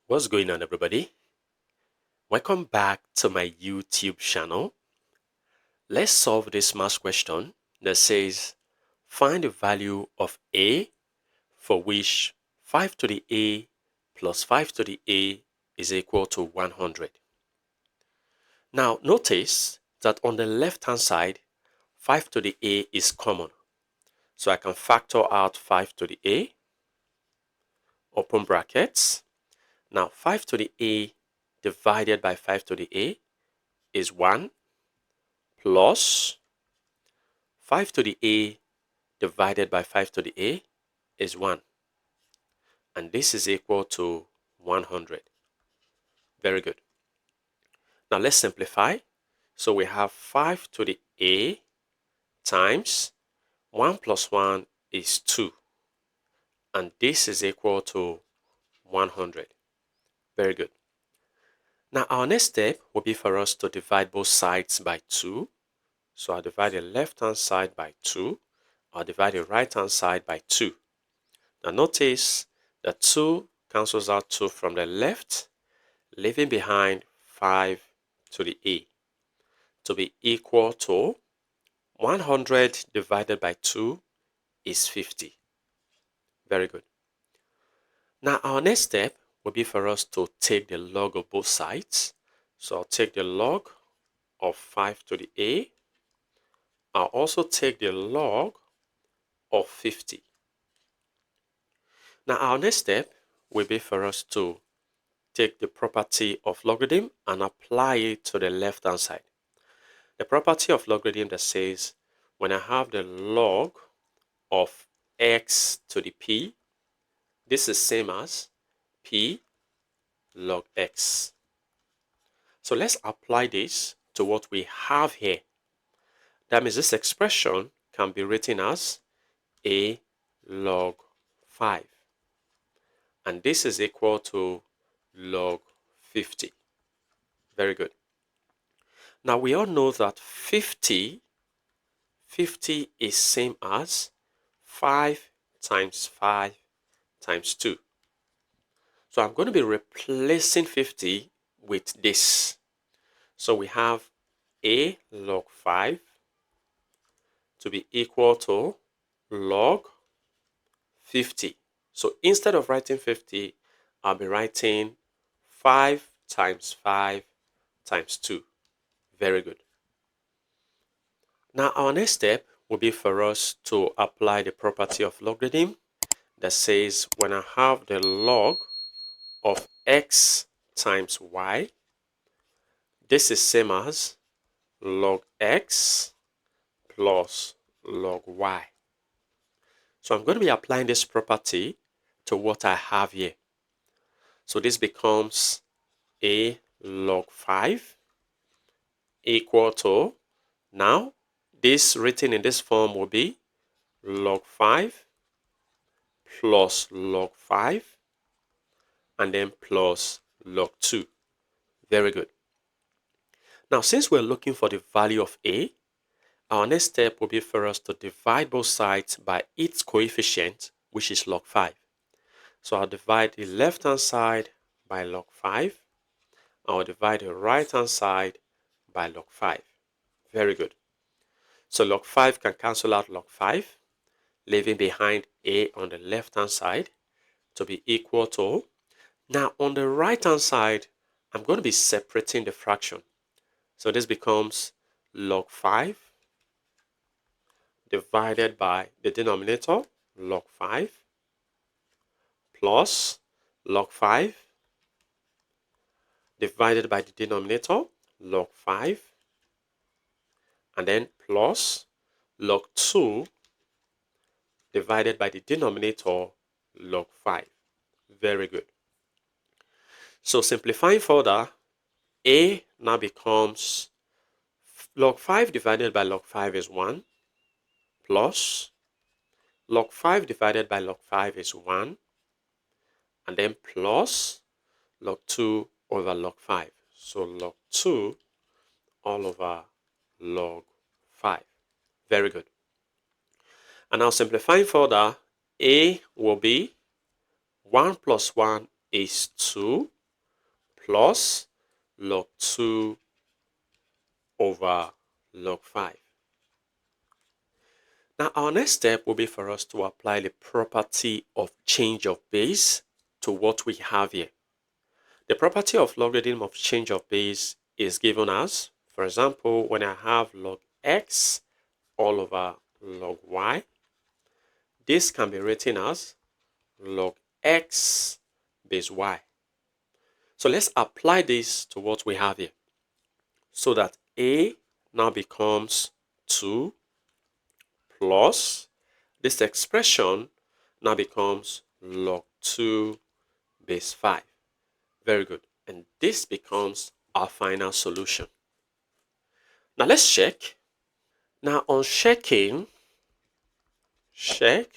What's going on, everybody? Welcome back to my YouTube channel. Let's solve this math question that says find the value of a for which 5 to the a plus 5 to the a is equal to 100. Now notice that on the left hand side 5 to the a is common, so I can factor out 5 to the a, open brackets. Now 5 to the a divided by 5 to the a is 1 plus 5 to the a divided by 5 to the a is 1. And this is equal to 100. Very good. Now let's simplify. So we have 5 to the a times 1 plus 1 is 2. And this is equal to 100. Very good. Now our next step will be for us to divide both sides by 2. So I'll divide the left hand side by 2. I'll divide the right hand side by 2. Now notice that 2 cancels out 2 from the left, leaving behind 5 to the a to be equal to 100 divided by 2 is 50. Very good. Now our next step will be for us to take the log of both sides. So I'll take the log of 5 to the a. I'll also take the log of 50. Now our next step will be for us to take the property of logarithm and apply it to the left hand side. The property of logarithm that says when I have the log of x to the p, this is same as p log x. So let's apply this to what we have here. That means this expression can be written as a log 5. And this is equal to log 50. Very good. Now we all know that 50 is same as 5 times 5 times 2. So I'm going to be replacing 50 with this. So we have a log 5 to be equal to log 50. So instead of writing 50, I'll be writing 5 times 5 times 2. Very good. Now our next step will be for us to apply the property of logarithm that says when I have the log of x times y, this is same as log x plus log y. So I'm going to be applying this property to what I have here. So this becomes a log 5 equal to, now this written in this form will be log 5 plus log 5 and then plus log 2. Very good. Now since we're looking for the value of a, our next step will be for us to divide both sides by its coefficient, which is log 5. So I'll divide the left hand side by log 5. I'll divide the right hand side by log 5. Very good. So log 5 can cancel out log 5, leaving behind a on the left hand side to be equal to, now on the right hand side, I'm going to be separating the fraction. So this becomes log 5 divided by the denominator, log 5, plus log 5 divided by the denominator, log 5, and then plus log 2 divided by the denominator, log 5. Very good. So simplifying further, a now becomes log 5 divided by log 5 is 1, plus log 5 divided by log 5 is 1, and then plus log 2 over log 5. So log 2 all over log 5. Very good. And now simplifying further, a will be 1 plus 1 is 2, plus log 2 over log 5. Now our next step will be for us to apply the property of change of base to what we have here. The property of logarithm of change of base is given as, for example, when I have log x all over log y, this can be written as log x base y. So let's apply this to what we have here. So that a now becomes 2 plus this expression now becomes log 2 base 5. Very good. And this becomes our final solution. Now let's check. Now on check,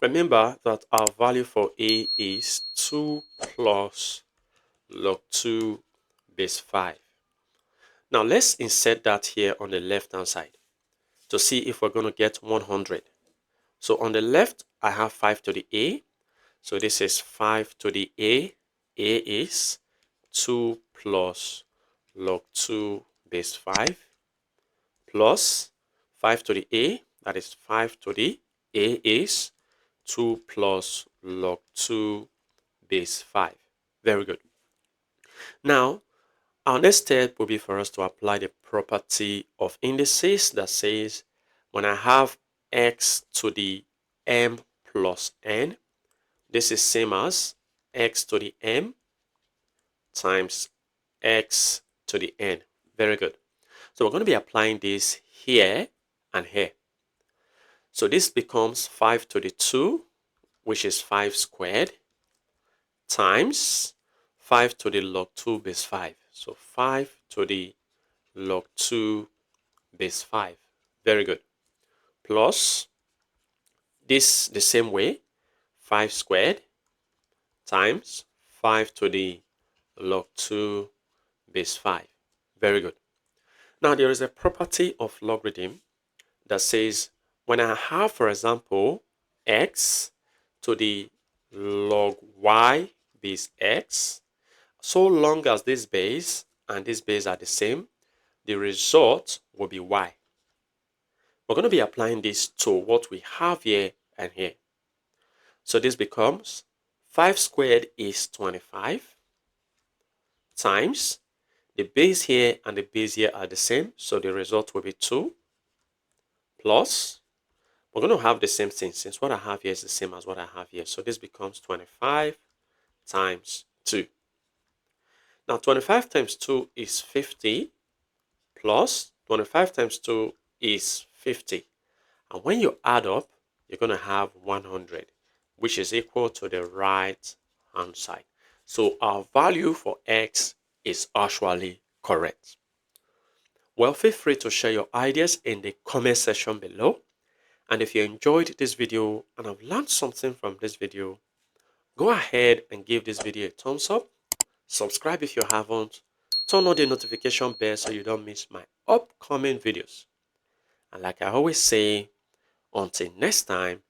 remember that our value for a is 2 plus log 2 base 5. Now let's insert that here on the left hand side to see if we're going to get 100. So on the left, I have 5 to the a. So this is 5 to the a. A is 2 plus log 2 base 5 plus 5 to the a. That is 5 to the a is 2 plus log 2 base 5. Very good. Now, our next step will be for us to apply the property of indices that says when I have x to the m plus n, this is same as x to the m times x to the n. Very good. So we're going to be applying this here and here. So this becomes 5 to the 2, which is 5 squared, times 5 to the log 2 base 5. So 5 to the log 2 base 5. Very good. Plus this the same way, 5 squared times 5 to the log 2 base 5. Very good. Now there is a property of logarithm that says when I have, for example, x to the log y base x, so long as this base and this base are the same, the result will be y. We're going to be applying this to what we have here and here. So this becomes 5 squared is 25 times the base here and the base here are the same, so the result will be 2 plus, we're going to have the same thing since what I have here is the same as what I have here. So this becomes 25 times 2. Now 25 times 2 is 50 plus 25 times 2 is 50. And when you add up, you're going to have 100, which is equal to the right hand side. So our value for x is actually correct. Well, feel free to share your ideas in the comment section below. And if you enjoyed this video and have learned something from this video, go ahead and give this video a thumbs up. Subscribe if you haven't. Turn on the notification bell so you don't miss my upcoming videos. And like I always say, until next time,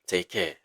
take care.